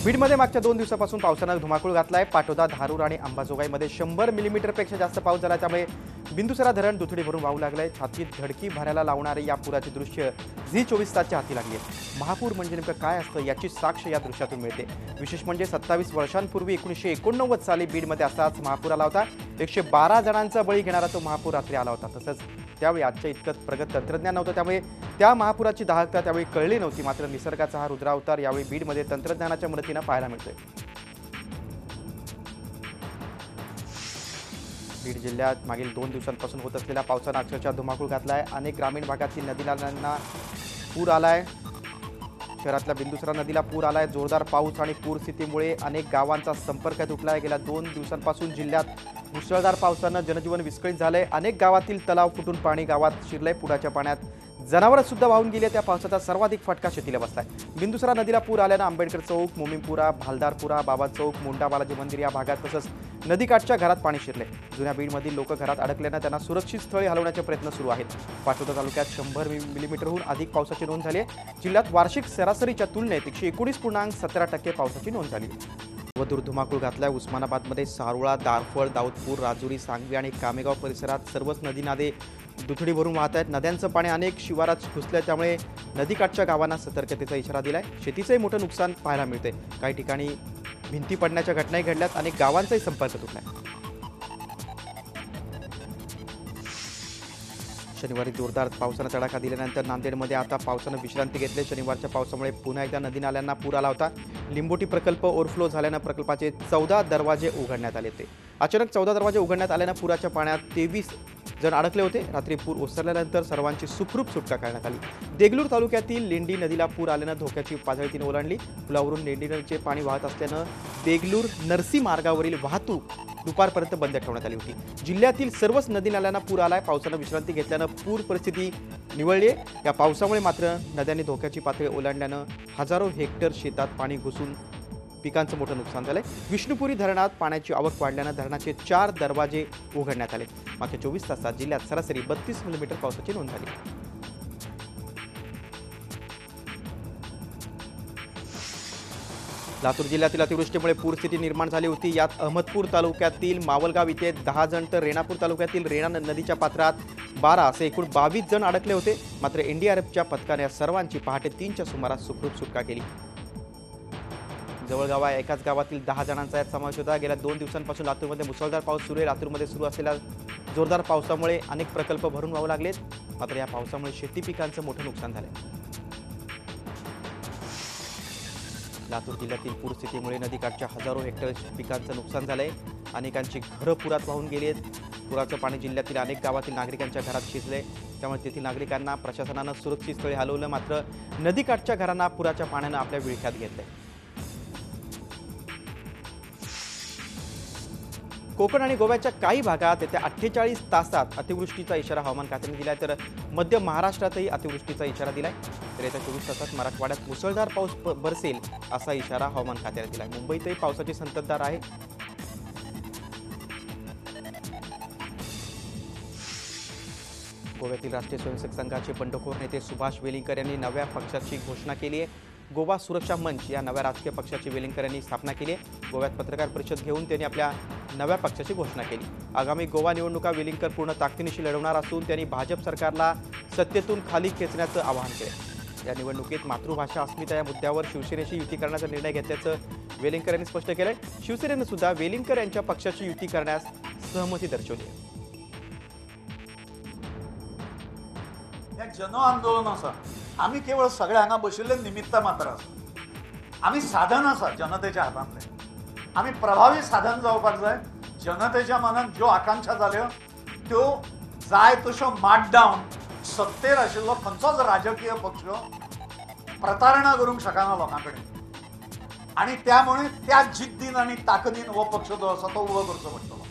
बीडमध्ये मागच्या 2 दिवसापासून पावसानं धुमाकूळ घातलाय। पाटोदा, धारूर आणि अंबाजोगाईमध्ये 100 मिलीमीटरपेक्षा जास्त पाऊस झाला, त्यामुळे बिंदुसरा धरण दुथडी भरून वाहू लागलंय। छातीत धडकी भरायला लावणारे या पुराची दृश्य झी 24 तासच्या हाती लागली आहेत। महापूर म्हणजे नेमकं काय असतं याची साक्ष या दृश्यातून मिळते। विशेष म्हणजे 27 वर्षांपूर्वी 1989 साली बीडमध्ये असाच महापूर आला होता। 112 जणांचा बळी घेणारा तो महापूर रात्री आला होता। तसंच त्यावेळी आजच्या इतकं प्रगत तंत्रज्ञान नव्हतं, त्यामुळे त्या महापुराची दाहकता त्यावेळी कळली नव्हती। मात्र निसर्गाचा हा रुद्रावतार यावेळी बीडमध्ये तंत्रज्ञानाच्या मदतीने पाहायला मिळतोय। बीड जिल्ह्यात मागील 2 दिवसांपासून होत असलेल्या पावसानं अक्षरशः धुमाकूळ घातलाय। अनेक ग्रामीण भागातील नदीनाल्यांना पूर आलाय। शहरातल्या बिंदुसरा नदीला पूर आलाय। जोरदार पाऊस आणि पूरस्थितीमुळे अनेक गावांचा संपर्क तुटलाय। गेल्या 2 दिवसांपासून जिल्ह्यात मुसळधार पावसानं जनजीवन विस्कळीत झालंय। अनेक गावातील तलाव फुटून पाणी गावात शिरलंय। पुराच्या पाण्यात जनावरं सुद्धा वाहून गेली। त्या पावसाचा सर्वाधिक फटका शेतीला बसलाय। बिंदुसरा नदीला पूर आल्यानं आंबेडकर चौक, मोमीमपुरा, भालदारपुरा, बाबा चौक, मोंडा बालाजी मंदिर या भागात तसंच नदीकाठच्या घरात पाणी शिरले। जुन्या बीडमधील लोक घरात अडकल्यानं त्यांना सुरक्षित स्थळी हलवण्याचे प्रयत्न सुरू आहेत। पाटोदा तालुक्यात 100 मिलीमीटरहून अधिक पावसाची नोंद झाली आहे। जिल्ह्यात वार्षिक सरासरीच्या तुलनेत 119.17% पावसाची नोंद झाली आहे। वधूर धुमाकूळ घातलाय। उस्मानाबादमध्ये सारोळा, दारफळ, दाऊदपूर, राजुरी, सांगवी आणि कामेगाव परिसरात सर्वच नदी नाले दुथडी भरून वाहत आहेत। नद्यांचं पाणी अनेक शिवारात घुसलंय, त्यामुळे नदीकाठच्या गावांना सतर्कतेचा इशारा दिलाय। शेतीचंही मोठं नुकसान पाहायला मिळते। काही ठिकाणी भिंती पडण्याच्या घटनाही घडल्यात। अनेक गावांचाही संपर्क तुटलाय। शनिवारी जोरदार पावसानं तडाखा दिल्यानंतर नांदेडमध्ये आता पावसानं विश्रांती घेतली। शनिवारच्या पावसामुळे पुन्हा एकदा नदी नाल्यांना पूर आला होता। लिंबोटी प्रकल्प ओव्हरफ्लो झाल्यानं प्रकल्पाचे 14 दरवाजे उघडण्यात आले होते। अचानक 14 दरवाजे उघडण्यात आल्यानं पुराच्या पाण्यात 23 जण अडकले होते। रात्री पूर ओसरल्यानंतर सर्वांची सुखरूप सुटका करण्यात आली। देगलूर तालुक्यातील लेंडी नदीला पूर आल्यानं धोक्याची पातळी 3 ओलांडली। पुलावरून लेंडी नदीचे पाणी वाहत असल्यानं देगलूर नरसी मार्गावरील वाहतूक दुपारपर्यंत बंद ठेवण्यात आली होती। जिल्ह्यातील सर्वच नदी नाल्यांना पूर आलाय। पावसानं विश्रांती घेतल्यानं पूर परिस्थिती निवळली आहे। या पावसामुळे मात्र नद्यांनी धोक्याची पातळी ओलांडल्यानं हजारो हेक्टर शेतात पाणी घुसून पिकांचं मोठं नुकसान झालंय। विष्णुपुरी धरणात पाण्याची आवक वाढल्यानं धरणाचे 4 दरवाजे उघडण्यात आले। मागच्या 24 तासात जिल्ह्यात सरासरी 32 मिलीमीटर पावसाची नोंद झाली। लातूर जिल्ह्यातील अतिवृष्टीमुळे पूरस्थिती निर्माण झाली होती। यात अहमदपूर तालुक्यातील मावलगाव इथे 10 जण तर रेणापूर तालुक्यातील रेणा नदीच्या पात्रात 12 असे एकूण 22 जण अडकले होते। मात्र एनडीआरएफच्या पथकाने या सर्वांची पहाटे 3च्या सुमारास सुखरूप सुटका केली। जवळगाव एकाच गावातील 10 जणांचा यात समावेश होता। गेल्या 2 दिवसांपासून लातूरमध्ये मुसळधार पाऊस सुरू आहे। लातूरमध्ये सुरू असलेल्या जोरदार पावसामुळे अनेक प्रकल्प भरून वाहू लागलेत। मात्र या पावसामुळे शेती पिकांचं मोठं नुकसान झालंय। लातूर जिल्ह्यातील पूरस्थितीमुळे नदीकाठच्या हजारो हेक्टर पिकांचं नुकसान झालंय। अनेकांची घरं पुरात वाहून गेली आहेत। पुराचं पाणी जिल्ह्यातील अनेक गावातील नागरिकांच्या घरात शिरले, त्यामुळे तेथील नागरिकांना प्रशासनानं सुरक्षित स्थळी हलवलं। मात्र नदीकाठच्या घरांना पुराच्या पाण्यानं आपल्या विळख्यात घेतलंय। कोकण आणि गोव्याच्या काही भागात येत्या 48 तासात अतिवृष्टीचा इशारा हवामान खात्याने दिलाय, तर मध्य महाराष्ट्रातही अतिवृष्टीचा इशारा दिलाय। तर येत्या 24 तासात मराठवाड्यात मुसळधार पाऊस बरसेल असा इशारा हवामान खात्याने दिलाय। मुंबईतही पावसाची संततधार आहे। गोव्यातील राष्ट्रीय स्वयंसेवक संघाचे बंडखोर नेते सुभाष वेलिंगकर यांनी नव्या पक्षाची घोषणा केली आहे। गोवा सुरक्षा मंच या नव्या राजकीय पक्षाची वेलिंगकर यांनी स्थापना केली आहे। गोव्यात पत्रकार परिषद घेऊन त्यांनी आपल्या नव्या पक्षाची घोषणा केली। आगामी गोवा निवडणुका वेलिंगकर पूर्ण ताकदीनिशी लढवणार असून त्यांनी भाजप सरकारला सत्तेतून खाली खेचण्याचं आवाहन केलं। या निवडणुकीत मातृभाषा अस्मिता या मुद्द्यावर शिवसेनेशी युती करण्याचा निर्णय घेतल्याचं वेलिंगकर यांनी स्पष्ट केलंय। शिवसेनेनं सुद्धा वेलिंगकर यांच्या पक्षाची युती करण्यास सहमती दर्शवली आहे। जन आंदोलन असा आम्ही केवळ सगळे हांगा बशिल्ले निमित्त मात्र आसा। आम्ही साधन आसा जनतेच्या हातांतले। आम्ही प्रभावी साधन जावपाक जाय। जनतेच्या मनात ज्यो आकांक्षा जाल्यो त्यो जाय तश्यो मांडावन सत्तेर आशिल्लो खंयचोच राजकीय पक्ष प्रतारणा करूंक शकना लोकां कडेन, आणि त्यामुळे त्या जिद्दीन आणि ताकदीन हो पक्ष जो आसा तो उबो करचो पडटलो।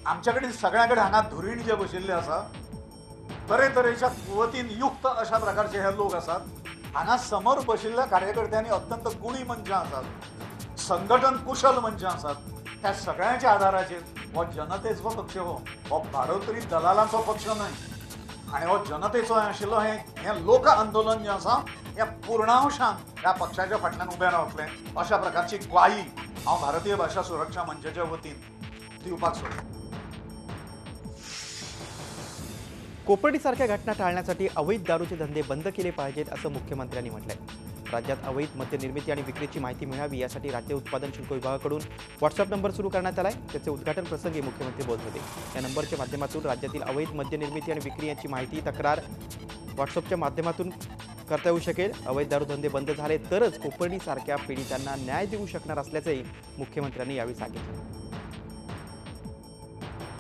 आमच्या कडेन सगळ्यां कडेन हांगा धुरीण जे बशिल्ले आसा, तरेतरेच्या कुवतीन युक्त अशा प्रकारचे हे लोक असतात। हांगा समोर बशिल्ल्या कार्यकर्त्यांनी अत्यंत गुणी मंचां आसात, संघटन कुशल मंचां आसात। त्या सगळ्यांच्या आधाराचेर हो जनतेचो पक्ष हो भाडोतरी दलालांचो पक्ष न्हय। आणि हो जनतेचो आशिल्लो हे लोक आंदोलन जे आसा हे पूर्णांशान ह्या पक्षाच्या फाटल्यान उबें रावतलें अशा प्रकारची ग्वाही हांव भारतीय भाषा सुरक्षा मंचाच्या वतीन दिवपाक सोदतां. कोपर्डीसारख्या घटना टाळण्यासाठी अवैध दारूचे धंदे बंद केले पाहिजेत असं मुख्यमंत्र्यांनी म्हटलंय. राज्यात अवैध मद्य निर्मिती आणि विक्रीची माहिती मिळावी यासाठी राज्य उत्पादन शुल्क विभागाकडून व्हॉट्सअप नंबर सुरू करण्यात आलाय. त्याचे उद्घाटन प्रसंगी मुख्यमंत्री बोलत होते. या नंबरच्या माध्यमातून राज्यातील अवैध मद्य निर्मिती आणि विक्री यांची माहिती तक्रार व्हॉट्सअपच्या माध्यमातून करता येऊ शकेल. अवैध दारू धंदे बंद झाले तरच कोपर्डीसारख्या पीडितांना न्याय देऊ शकणार असल्याचंही मुख्यमंत्र्यांनी यावेळी सांगितलं.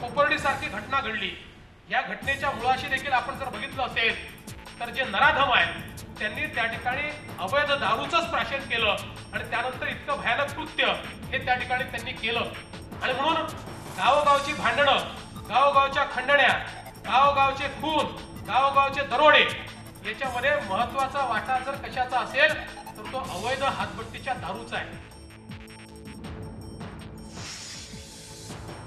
कोपर्डीसारखी घटना घडली. या घटनेच्या मुळाशी देखील आपण जर बघितलं असेल तर जे नराधम आहेत त्यांनी त्या ठिकाणी अवैध दारूचंच प्राशन केलं आणि त्यानंतर इतकं भयानक कृत्य हे त्या ठिकाणी त्यांनी केलं. आणि म्हणून गावोगावची भांडणं, गावोगावच्या खंडण्या, गावोगावचे खून, गावोगावचे दरोडे याच्यामध्ये महत्वाचा वाटा जर कशाचा असेल तर तो अवैध हातभट्टीच्या दारूचा आहे.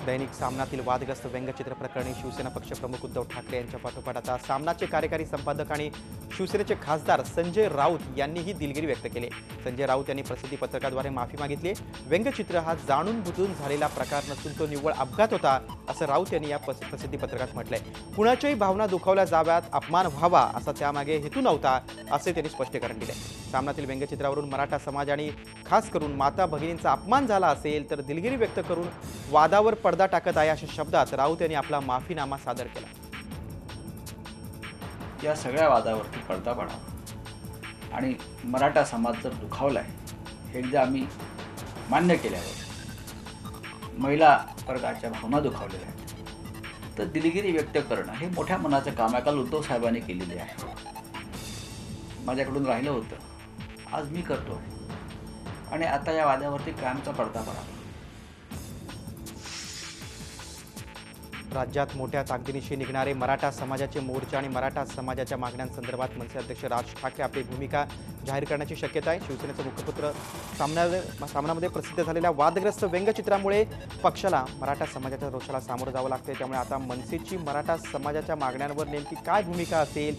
दैनिक सामनातील वादग्रस्त व्यंगचित्र प्रकरणी शिवसेना पक्षप्रमुख उद्धव ठाकरे यांच्या पाठोपाठ आता सामनाचे कार्यकारी संपादक आणि शिवसेनेचे खासदार संजय राऊत यांनीही दिलगिरी व्यक्त केली. संजय राऊत यांनी प्रसिद्धी पत्रकाद्वारे माफी मागितली. व्यंगचित्र हा जाणून बुजून झालेला प्रकार नसून तो निव्वळ अपघात होता असं राऊत यांनी या प्रसिद्धी पत्रकात म्हटलंय. कुणाच्याही भावना दुखावल्या जाव्यात, अपमान व्हावा असा त्यामागे हेतू नव्हता असे त्यांनी स्पष्टीकरण दिले. सामनातील व्यंगचित्रावरून मराठा समाज आणि खास करून माता भगिनींचा अपमान झाला असेल तर दिलगिरी व्यक्त करून वादावर पडदा टाकत आहे अशा शब्दात राऊत यांनी आपला माफीनामा सादर केला. या सगळ्या वादावरती पडदा पडावा आणि मराठा समाज जर दुखावला आहे हे एकदा आम्ही मान्य केल्यावर महिला वर्गाच्या भावना दुखावलेल्या आहेत तर दिलगिरी व्यक्त करणं हे मोठ्या मनाचं काम आहे. काल उद्धव साहेबांनी केलेले आहे. माझ्याकडून राहिलं होतं, आज मी करतो आणि आता या वादावरती कायमचा पडदा पडावा. राज्यात मोठ्या ताकदीनिशी निघणारे मराठा समाजाचे मोर्चा आणि मराठा समाजाच्या मागण्यांसंदर्भात मनसे अध्यक्ष राज ठाकरे आपली भूमिका जाहीर करण्याची शक्यता आहे. शिवसेनेचं मुखपत्र सामनामध्ये प्रसिद्ध झालेल्या वादग्रस्त व्यंगचित्रामुळे पक्षाला मराठा समाजाच्या रोषाला सामोरं जावं लागतंय. त्यामुळे आता मनसेची मराठा समाजाच्या मागण्यांवर नेमकी काय भूमिका असेल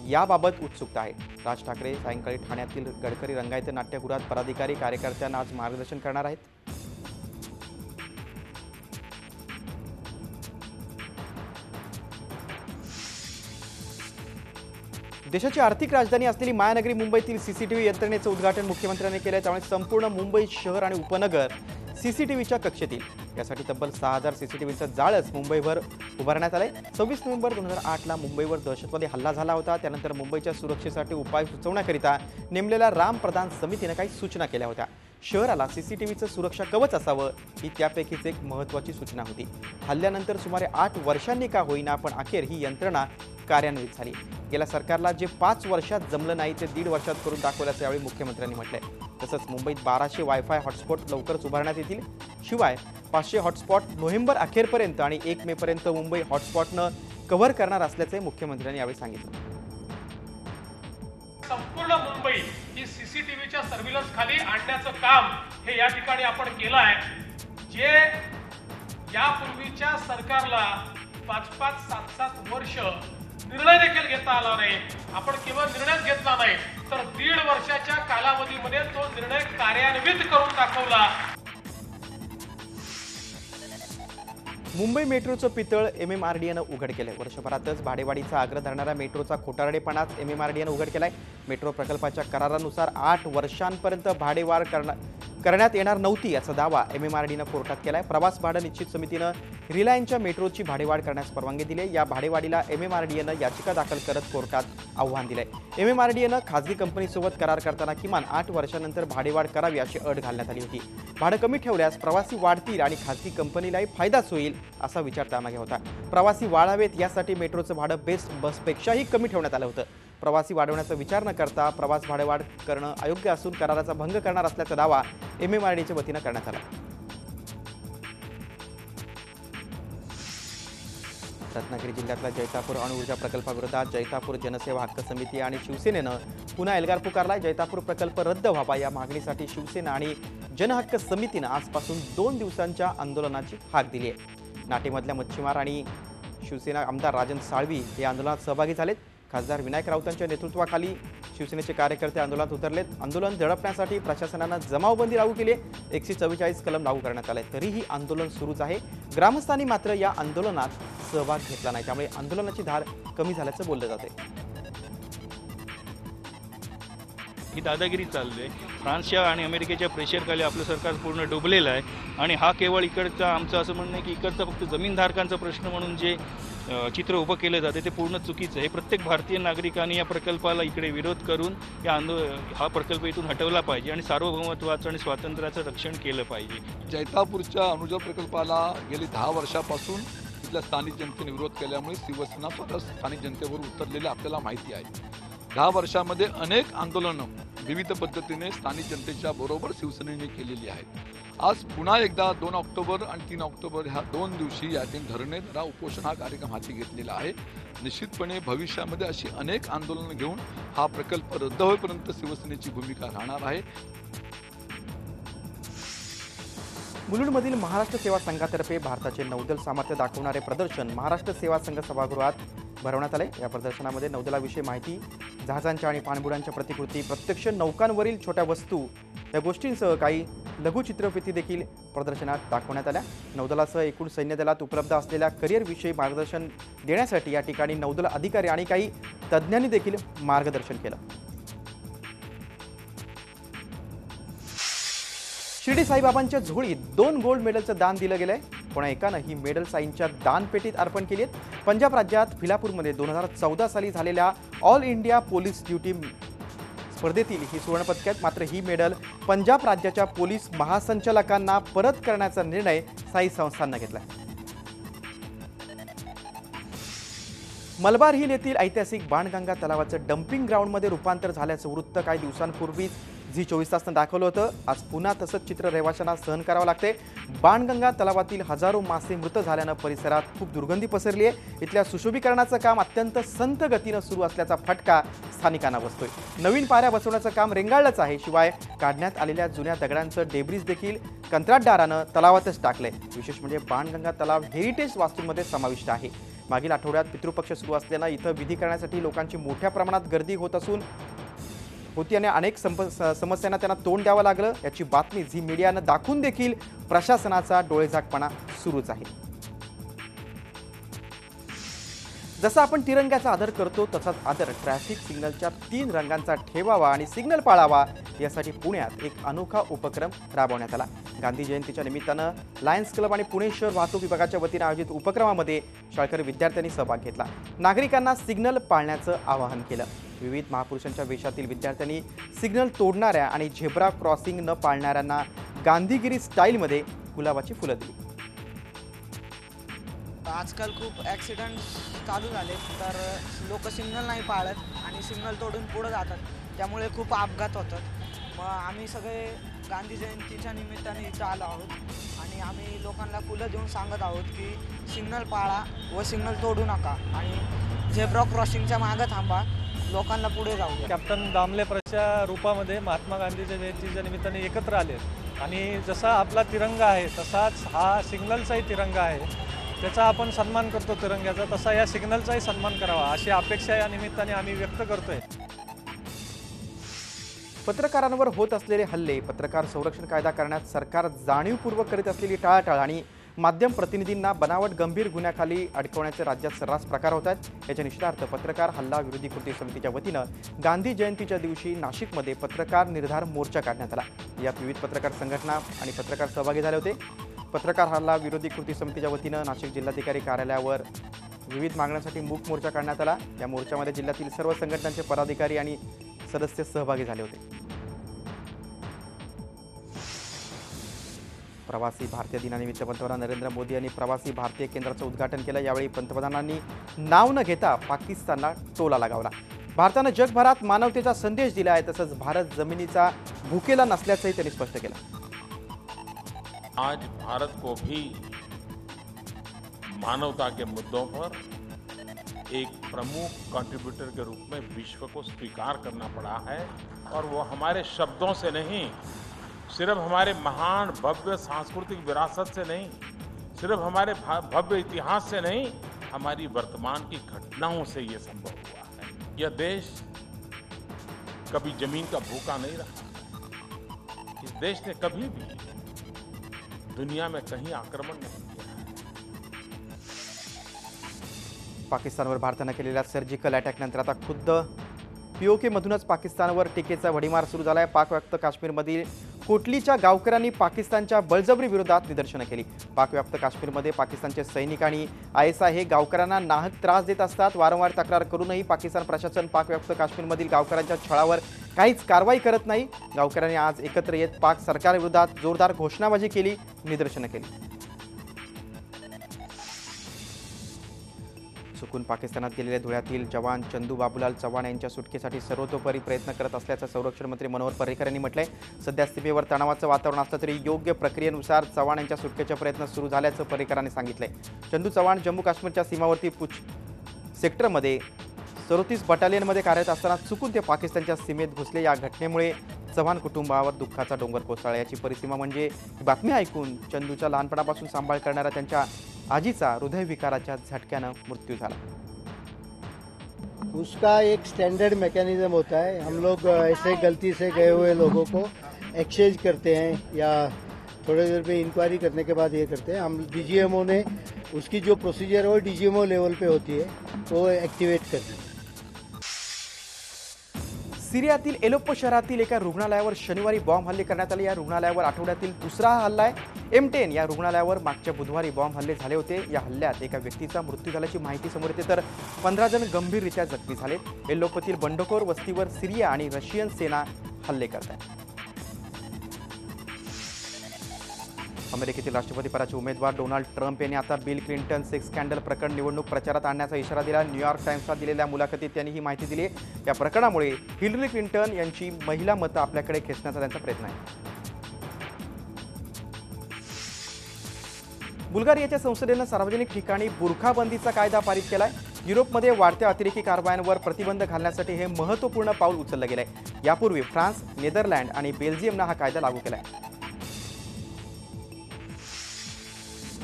याबाबत उत्सुकता आहे. राज ठाकरे सायंकाळी ठाण्यातील गडकरी रंगायत नाट्यगृहात पदाधिकारी कार्यकर्त्यांना आज मार्गदर्शन करणार आहेत. देशाची आर्थिक राजधानी असलेली मायानगरी मुंबईतील सीसीटीव्ही यंत्रणेचं उद्घाटन मुख्यमंत्र्यांनी केलं. त्यामुळे संपूर्ण मुंबई शहर आणि उपनगर सीसीटीव्हीच्या कक्षेत येईल. यासाठी तब्बल 6000 सीसीटीव्हीचं जाळच मुंबईभर उभारण्यात आलंय. 26 नोव्हेंबर 2008ला मुंबईवर दहशतवादी हल्ला झाला होता. त्यानंतर मुंबईच्या सुरक्षेसाठी उपाय सुचवण्याकरिता नेमलेल्या राम प्रधान समितीने काही सूचना केल्या होत्या. शहराला सीसीटीव्हीचं सुरक्षा कवच असावं ही त्यापैकीच एक महत्त्वाची सूचना होती. हल्ल्यानंतर सुमारे 8 वर्षांनी का होईना पण अखेर ही यंत्रणा कार्यान्वित झाली. गेल्या सरकारला जे 5 वर्षात जमलं नाही ते 1.5 वर्षात करून दाखवल्याचं यावेळी मुख्यमंत्र्यांनी म्हटलंय. तसंच मुंबईत 1200 वायफाय हॉटस्पॉट लवकरच उभारण्यात येतील. शिवाय 500 हॉटस्पॉट नोव्हेंबर अखेरपर्यंत आणि 1 मेपर्यंत मुंबई हॉटस्पॉटनं कव्हर करणार असल्याचे मुख्यमंत्र्यांनी यावेळी सांगितलं. संपूर्ण मुंबई ही सीसीटीव्हीच्या सर्व्हिलन्स खाली आणण्याचं काम हे या ठिकाणी आपण केलं आहे. जे यापूर्वीच्या सरकारला 5-5, 7-7 वर्ष निर्णय देखील घेता आला नाही. आपण केवळ निर्णयच घेतला नाही तर 1.5 वर्षाच्या कालावधीमध्ये तो निर्णय कार्यान्वित करून दाखवला. मुंबई मेट्रोचं पितळ MMRDAनं उघड केलंय. वर्षभरातच भाडेवाढीचा आग्रह धरणाऱ्या मेट्रोचा खोटारडेपणाच MMRDAनं उघड केलाय. मेट्रो प्रकल्पाच्या करारानुसार 8 वर्षांपर्यंत भाडेवाढ करण्यात येणार नव्हती असा दावा MMRDAनं कोर्टात केलाय. प्रवास भाडं निश्चित समितीनं रिलायन्सच्या मेट्रोची भाडेवाढ करण्यास परवानगी दिली. या भाडेवाढीला MMRDAनं याचिका दाखल करत कोर्टात आव्हान दिलंय. MMRDAनं खासगी कंपनीसोबत करार करताना किमान 8 वर्षांनंतर भाडेवाढ करावी अशी अट घालण्यात आली होती. भाडं कमी ठेवल्यास प्रवासी वाढतील आणि खासगी कंपनीलाही फायदाच होईल असा विचार त्यामागे होता. प्रवासी वाढावेत यासाठी मेट्रोचं भाडं बेस्ट बसपेक्षाही कमी ठेवण्यात आलं होतं. प्रवासी वाढवण्याचा विचार न करता प्रवास भाडेवाढ करणं अयोग्य असून कराराचा भंग करणार असल्याचा दावा MMRDAच्या वतीनं करण्यात आला. रत्नागिरी जिल्ह्यातल्या जैतापूर अणुऊर्जा प्रकल्पाविरोधात जैतापूर जनसेवा हक्क समिती आणि शिवसेनेनं पुन्हा एल्गार पुकारलाय. जैतापूर प्रकल्प रद्द व्हावा या मागणीसाठी शिवसेना आणि जनहक्क समितीनं आजपासून 2 दिवसांच्या आंदोलनाची हाक दिली आहे. नाटेमधल्या मच्छीमार आणि शिवसेना आमदार राजन साळवी हे आंदोलनात सहभागी झालेत. खासदार विनायक राऊतांच्या नेतृत्वाखाली शिवसेनेचे कार्यकर्ते आंदोलनात उतरलेत. आंदोलन दडपण्यासाठी प्रशासनानं जमावबंदी लागू केली आहे. 144 कलम लागू करण्यात आले. तरीही आंदोलन सुरूच आहे. ग्रामस्थांनी मात्र या आंदोलनात सहभाग घेतला नाही. त्यामुळे आंदोलनाची धार कमी झाल्याचं बोललं जाते. ही दादागिरी चालली आहे. फ्रान्सच्या आणि अमेरिकेच्या प्रेशरखाली आपलं सरकार पूर्ण डुबलेलं आहे आणि हा केवळ इकडचा आमचं असं म्हणणं आहे की इकडचा फक्त जमीनधारकांचा प्रश्न म्हणून जे चित्र उभं केलं जाते ते पूर्ण चुकीचं आहे. प्रत्येक भारतीय नागरिकांनी या प्रकल्पाला इकडे विरोध करून हा प्रकल्प इथून हटवला पाहिजे आणि सार्वभौमत्वाचं आणि स्वातंत्र्याचं रक्षण केलं पाहिजे. जैतापूरच्या अणुजा प्रकल्पाला गेली 10 वर्षापासून इथल्या स्थानिक जनतेने विरोध केल्यामुळे शिवसेना स्वतः स्थानिक जनतेवर उतरलेले आपल्याला माहिती आहे. 10 वर्षामध्ये अनेक आंदोलनं विविध पद्धतीने स्थानिक जनतेच्या बरोबर शिवसेनेने केलेली आहेत. आज पुन्हा एकदा 2 ऑक्टोबर आणि 3 ऑक्टोबर ह्या 2 दिवशी या धरणे धरा उपोषण हा कार्यक्रम हाती घेतलेला आहे. निश्चितपणे भविष्यामध्ये अशी अनेक आंदोलनं घेऊन हा प्रकल्प रद्द होईपर्यंत शिवसेनेची भूमिका राहणार आहे. मुलुंडमधील महाराष्ट्र सेवा संघातर्फे भारताचे नौदल सामर्थ्य दाखवणारे प्रदर्शन महाराष्ट्र सेवा संघ सभागृहात भरवण्यात आले. या प्रदर्शनामध्ये नौदलाविषयी माहिती, जहाजांच्या आणि पाणबुड्यांच्या प्रतिकृती, प्रत्यक्ष नौकांवरील छोट्या वस्तू या गोष्टींसह काही लघुचित्रफिती देखील प्रदर्शनात दाखवण्यात आल्या. नौदलासह एकूण सैन्य दलात उपलब्ध असलेल्या करिअरविषयी मार्गदर्शन देण्यासाठी या ठिकाणी नौदल अधिकारी आणि काही तज्ज्ञांनी देखील मार्गदर्शन केलं. शिर्डी साईबाबांच्या झोळीत 2 गोल्ड मेडलचं दान दिलं गेलंय. कोणा एकानं ही मेडल साईंच्या दानपेटीत अर्पण केली आहेत. पंजाब राज्यात फिलापूरमध्ये 2014 साली झालेल्या ऑल इंडिया पोलीस ड्युटी स्पर्धेतील ही सुवर्णपदक आहेत. मात्र ही मेडल पंजाब राज्याच्या पोलीस महासंचालकांना परत करण्याचा निर्णय साई संस्थाननं घेतलाय. मलबार हिल येथील ऐतिहासिक बाणगंगा तलावाचं डम्पिंग ग्राउंडमध्ये रूपांतर झाल्याचं वृत्त काही दिवसांपूर्वीच झी 24 तासनं दाखवलं होतं. आज पुन्हा तसंच चित्र रहिवाशांना सहन करावं लागते. बाणगंगा तलावातील हजारो मासे मृत झाल्यानं परिसरात खूप दुर्गंधी पसरली आहे. इथल्या सुशोभीकरणाचं काम अत्यंत संथ गतीनं सुरू असल्याचा फटका स्थानिकांना बसतोय. नवीन पाऱ्या बसवण्याचं काम रेंगाळलंच आहे. शिवाय काढण्यात आलेल्या जुन्या दगडांचं डेब्रिज देखील कंत्राटदारानं तलावातच टाकलंय. विशेष म्हणजे बाणगंगा तलाव हेरिटेज वास्तूंमध्ये समाविष्ट आहे. मागील आठवड्यात पितृपक्ष सुरू असल्यानं इथं विधी करण्यासाठी लोकांची मोठ्या प्रमाणात गर्दी होत असून आणि अनेक समस्यांना त्यांना तोंड द्यावं लागलं. याची बातमी झी मीडियानं दाखवून देखील प्रशासनाचा डोळेझाकपणा सुरूच आहे. जसा आपण तिरंग्याचा आदर करतो तसाच आदर ट्रॅफिक सिग्नलच्या 3 रंगांचा ठेवावा आणि सिग्नल पाळावा यासाठी पुण्यात एक अनोखा उपक्रम राबवण्यात आला. गांधी जयंतीच्या निमित्तानं लायन्स क्लब आणि पुणे शहर वाहतूक विभागाच्या वतीनं आयोजित उपक्रमामध्ये शाळकरी विद्यार्थ्यांनी सहभाग घेतला. नागरिकांना सिग्नल पाळण्याचं आवाहन केलं. विविध महापुरुषांच्या वेशातील विद्यार्थ्यांनी सिग्नल तोडणाऱ्या आणि झेब्रा क्रॉसिंग न पाळणाऱ्यांना गांधीगिरी स्टाईलमध्ये गुलाबाची फुलं दिली. आजकाल खूप ॲक्सिडेंट चालू झाले, तर लोक सिग्नल नाही पाळत आणि सिग्नल तोडून पुढे जातात, त्यामुळे खूप अपघात होतात. मग आम्ही सगळे गांधी जयंतीच्या निमित्ताने इथं आलो आहोत आणि आम्ही लोकांना फुलं देऊन सांगत आहोत की सिग्नल पाळा व सिग्नल तोडू नका आणि झेब्रा क्रॉसिंगच्या मागं थांबा, लोकांना पुढे जाऊ. कॅप्टन दामलेपरच्या रूपामध्ये महात्मा गांधीच्या जयंतीच्या निमित्ताने एकत्र आले आणि जसा आपला तिरंगा आहे तसाच हा सिग्नलचाही तिरंगा आहे. त्याचा आपण सन्मान करतो तिरंग्याचा, तसा या सिग्नलचाही सन्मान करावा अशी अपेक्षा या निमित्ताने आम्ही व्यक्त करतोय. पत्रकारांवर होत असलेले हल्ले, पत्रकार संरक्षण कायदा करण्यात सरकार जाणीवपूर्वक करीत असलेली टाळाटाळ आणि माध्यम प्रतिनिधींना बनावट गंभीर गुन्ह्याखाली अडकवण्याचे राज्यात सर्रास प्रकार होत आहेत. याच्या निषेधार्थ पत्रकार हल्ला विरोधी कृती समितीच्या वतीनं गांधी जयंतीच्या दिवशी नाशिकमध्ये पत्रकार निर्धार मोर्चा काढण्यात आला. यात विविध पत्रकार संघटना आणि पत्रकार सहभागी झाले होते. पत्रकार हल्ला विरोधी कृती समितीच्या वतीनं नाशिक जिल्हाधिकारी कार्यालयावर विविध मागण्यांसाठी मूक मोर्चा काढण्यात आला. या मोर्चामध्ये जिल्ह्यातील सर्व संघटनांचे पदाधिकारी आणि सदस्य सहभागी झाले होते. प्रवासी भारतीय दिनानिमित्त पंतप्रधान नरेंद्र मोदी यांनी प्रवासी भारतीय केंद्राचं उद्घाटन केलं. यावेळी पंतप्रधानांनी नाव न घेता पाकिस्तानला टोला लगावला. भारतानं जगभरात मानवतेचा संदेश दिला आहे, तसंच भारत जमिनीचा भुकेला नसल्याचंही त्यांनी स्पष्ट केलं. आज भारत को भी मानवता के मुद्दों पर एक प्रमुख कंट्रीब्यूटर के रूप में विश्व को स्वीकार करना पड़ा है और वो हमारे शब्दों से नहीं, सिर्फ हमारे महान भव्य सांस्कृतिक विरासत से नहीं, सिर्फ हमारे भव्य इतिहास से नहीं, हमारी वर्तमान की घटनाओं से ये संभव हुआ है। यह देश कभी जमीन का भूखा नहीं रहा। इस देश ने कभी भी दुनिया में कहीं आक्रमण नहीं किया है। पाकिस्तानवर भारतानं केलेल्या सर्जिकल अटॅकनंतर आता खुद्द POK मधूनच पाकिस्तानवर टीकेचा भडीमार सुरू झाला आहे। पाकव्याप्त काश्मीरमधील कोटलीच्या गावकऱ्यांनी पाकिस्तानच्या बळजबरी विरोधात निदर्शनं केली। पाकव्याप्त काश्मीरमध्ये पाकिस्तानचे सैनिक आणि ISI हे गावकऱ्यांना नाहक त्रास देत असतात। वारंवार तक्रार करूनही पाकिस्तान प्रशासन पाकव्याप्त काश्मीरमधील गावकऱ्यांच्या छळावर काहीच कारवाई करत नाही। गावकऱ्यांनी आज एकत्र येत पाक सरकारविरोधात जोरदार घोषणाबाजी केली, निदर्शनं केली। चुकून पाकिस्तानात गेलेले धुळ्यातील जवान चंदू बाबूलाल चव्हाण यांच्या सुटकेसाठी सर्वतोपरी प्रयत्न करत असल्याचं संरक्षण मंत्री मनोहर पर्रिकर यांनी म्हटलंय। सध्या सीमेवर तणावाचं वातावरण असलं तरी योग्य प्रक्रियेनुसार चव्हाण यांच्या सुटकेचे प्रयत्न सुरू झाल्याचं पर्रिकरांनी सांगितलंय। चंदू चव्हाण जम्मू काश्मीरच्या सीमावर्ती पुंछ सेक्टरमध्ये 34 बटालियनमध्ये कार्यरत असताना चुकून ते पाकिस्तानच्या सीमेत घुसले। या घटनेमुळे चव्हाण कुटुंबावर दुःखाचा डोंगर कोसळला। याची परिसीमा म्हणजे बातमी ऐकून चंदूच्या लहानपणापासून सांभाळ करणाऱ्या त्यांच्या आजीचा हृदयविकाराच्या झटक्यानं मृत्यू झाला। उसका एक स्टैंडर्ड मैकेनिज्म होता है। हम लोग ऐसे गलती से गए हुए लोगों को एक्सचेंज करते हैं या थोड़ी देर पे इंक्वायरी करने के बाद ये करते हैं। हम DGMO ने उसकी जो प्रोसीजर है वो DGMO लेवल पे होती है, वो एक्टिवेट करती है। सिरियातील एलेप्पो शहरातील एका रुग्णालयावर शनिवारी बॉम्ब हल्ले करण्यात आले। या रुग्णालयावर आठवड्यातील दुसरा हल्ला आहे। M10 या रुग्णालयावर मागच्या बुधवारी बॉम्ब हल्ले झाले होते। या हल्ल्यात एका व्यक्तीचा मृत्यू झाल्याची माहिती समोर येते तर 15 जण गंभीररित्या जखमी झाले। एलेप्पोतील बंडखोर वस्तीवर सिरिया आणि रशियन सेना हल्ले करतात। अमेरिकेतील राष्ट्रपतीपदाचे उमेदवार डोनाल्ड ट्रम्प यांनी आता बिल क्लिंटन सेक्स स्कॅन्डल प्रकरण निवडणूक प्रचारात आणण्याचा इशारा दिला। न्यूयॉर्क टाइम्सला दिलेल्या मुलाखतीत त्यांनी ही माहिती दिली आहे। या प्रकरणामुळे हिलरी क्लिंटन यांची महिला मतं आपल्याकडे खेचण्याचा त्यांचा प्रयत्न आहे। बुल्गारियाच्या संसदेनं सार्वजनिक ठिकाणी बुरखाबंदीचा कायदा पारित केलाय। युरोपमध्ये वाढत्या अतिरेकी कारवायांवर प्रतिबंध घालण्यासाठी हे महत्त्वपूर्ण पाऊल उचललं गेलंय। यापूर्वी फ्रान्स, नेदरलँड आणि बेल्जियमनं हा कायदा लागू केलाय।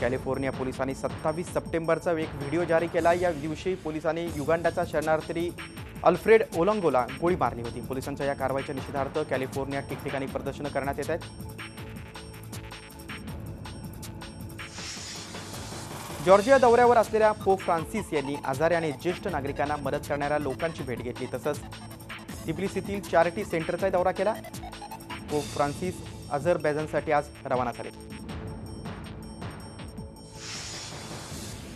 कॅलिफोर्निया पोलिसांनी 27 सप्टेंबरचा एक व्हिडिओ जारी केला। या दिवशी पोलिसांनी युगांडाचा शरणार्थी अल्फ्रेड ओलंगोला गोळी मारली होती। पोलिसांच्या या कारवाईच्या निषेधार्थ कॅलिफोर्नियात ठिकठिकाणी प्रदर्शनं करण्यात येत आहेत। जॉर्जिया दौऱ्यावर असलेल्या पोप फ्रान्सिस यांनी आजारी आणि ज्येष्ठ नागरिकांना मदत करणाऱ्या लोकांची भेट घेतली। तसंच तिब्लिसीतील चॅरिटी सेंटरचा दौरा केला। पोप फ्रान्सिस अझरबैजानसाठी आज रवाना झाले।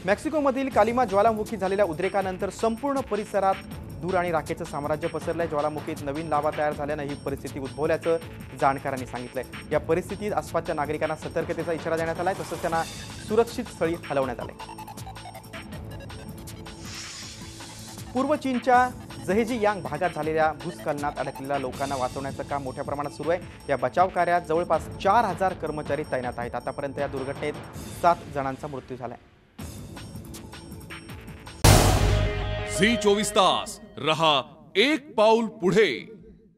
मेक्सिकोमधील कालिमा ज्वालामुखी झालेल्या उद्रेकानंतर संपूर्ण परिसरात धूर आणि राखेचं साम्राज्य पसरलंय। ज्वालामुखीत नवीन लावा तयार झाल्यानं ही परिस्थिती उद्भवल्याचं जाणकारांनी सांगितलंय। या परिस्थितीत आसपासच्या नागरिकांना सतर्कतेचा इशारा देण्यात आलाय, तसंच त्यांना सुरक्षित स्थळी हलवण्यात आले। पूर्व चीनच्या झहेजियांग भागात झालेल्या भूस्खलनात अडकलेल्या लोकांना वाचवण्याचं काम मोठ्या प्रमाणात सुरू आहे। या बचाव कार्यात जवळपास 4000 कर्मचारी तैनात आहेत। आतापर्यंत या दुर्घटनेत 7 जणांचा मृत्यू झालाय। झी 24 तास रहा एक पाऊल पुढे।